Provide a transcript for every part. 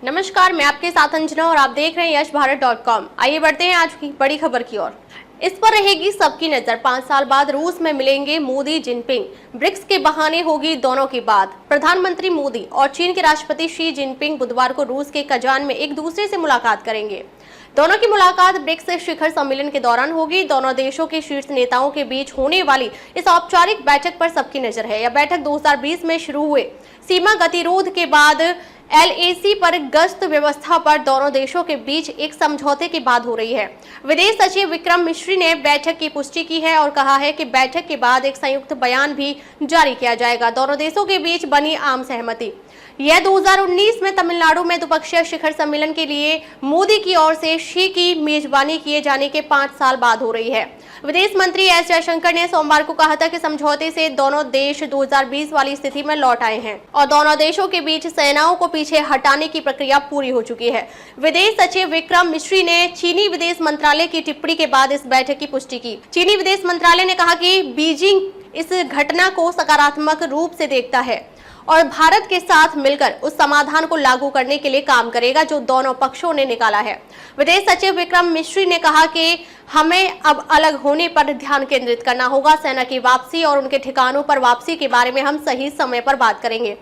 नमस्कार, मैं आपके साथ अंजना और आप देख रहे हैं यशभारत.com। आइए बढ़ते हैं आज की बड़ी खबर की ओर। इस पर रहेगी सबकी नजर। 5 साल बाद रूस में मिलेंगे मोदी जिनपिंग। ब्रिक्स के बहाने होगी दोनों की बात। प्रधानमंत्री मोदी और चीन के राष्ट्रपति शी जिनपिंग बुधवार को रूस के कजान में एक दूसरे से मुलाकात करेंगे। दोनों की मुलाकात ब्रिक्स शिखर सम्मेलन के दौरान होगी। दोनों देशों के शीर्ष नेताओं के बीच होने वाली इस औपचारिक बैठक पर सबकी नजर है। यह बैठक 2020 में शुरू हुए सीमा गतिरोध के बाद LAC पर गश्त व्यवस्था पर दोनों देशों के बीच एक समझौते के बाद हो रही है। विदेश सचिव विक्रम मिश्री ने बैठक की पुष्टि की है और कहा है कि बैठक के बाद एक संयुक्त बयान भी जारी किया जाएगा। दोनों देशों के बीच बनी आम सहमति। यह 2019 में तमिलनाडु में द्विपक्षीय शिखर सम्मेलन के लिए मोदी की ओर से शी की मेजबानी किए जाने के 5 साल बाद हो रही है। विदेश मंत्री S जयशंकर ने सोमवार को कहा था कि समझौते से दोनों देश 2020 वाली स्थिति में लौट आए हैं और दोनों देशों के बीच सेनाओं को पीछे हटाने की प्रक्रिया पूरी हो चुकी है। विदेश सचिव विक्रम मिश्री ने चीनी विदेश मंत्रालय की टिप्पणी के बाद इस बैठक की पुष्टि की। चीनी विदेश मंत्रालय ने कहा कि बीजिंग इस घटना को सकारात्मक रूप से देखता है और भारत के साथ मिलकर उस समाधान को लागू करने के लिए काम करेगा जो दोनों पक्षों ने निकाला है। विदेश सचिव विक्रम मिश्री ने कहा कि हमें अब अलग होने पर ध्यान केंद्रित करना होगा। सेना की वापसी और उनके ठिकानों पर वापसी के बारे में हम सही समय पर बात करेंगे।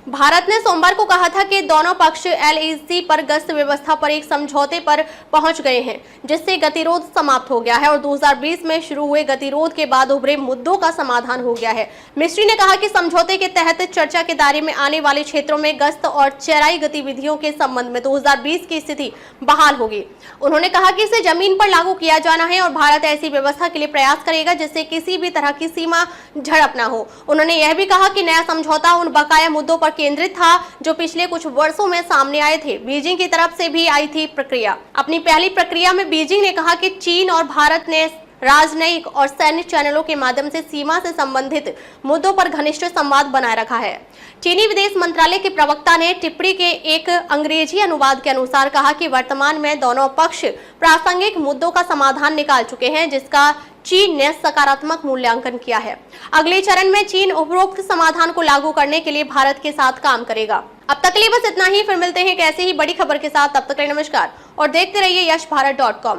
भारत ने सोमवार को कहा था कि दोनों पक्ष LAC पर गश्त व्यवस्था पर एक समझौते पर पहुंच गए हैं, जिससे गतिरोध समाप्त हो गया है और 2020 में शुरू हुए गतिरोध के बाद उभरे मुद्दों का समाधान हो गया है। मिस्त्री ने कहा कि समझौते के तहत चर्चा के दायरे में आने वाले क्षेत्रों में गश्त और चराई गतिविधियों के संबंध में 2020 की स्थिति बहाल होगी। उन्होंने कहा कि इसे जमीन पर लागू किया जाना है और भारत ऐसी व्यवस्था के लिए प्रयास करेगा जिससे किसी भी तरह की सीमा झड़प न हो। उन्होंने यह भी कहा कि नया समझौता उन बकाया मुद्दों पर केंद्रित था जो पिछले कुछ वर्षों में सामने आए थे। बीजिंग की तरफ से भी आई थी प्रक्रिया। अपनी पहली प्रक्रिया में बीजिंग ने कहा कि चीन और भारत ने राजनयिक और सैन्य चैनलों के माध्यम से सीमा से संबंधित मुद्दों पर घनिष्ठ संवाद बनाए रखा है। चीनी विदेश मंत्रालय के प्रवक्ता ने टिप्पणी के एक अंग्रेजी अनुवाद के अनुसार कहा कि वर्तमान में दोनों पक्ष प्रासंगिक मुद्दों का समाधान निकाल चुके हैं जिसका चीन ने सकारात्मक मूल्यांकन किया है। अगले चरण में चीन उपरोक्त समाधान को लागू करने के लिए भारत के साथ काम करेगा। अब तक के लिए बस इतना ही। फिर मिलते हैं एक ऐसे ही बड़ी खबर के साथ। तब तक के लिए नमस्कार और देखते रहिए यशभारत.com।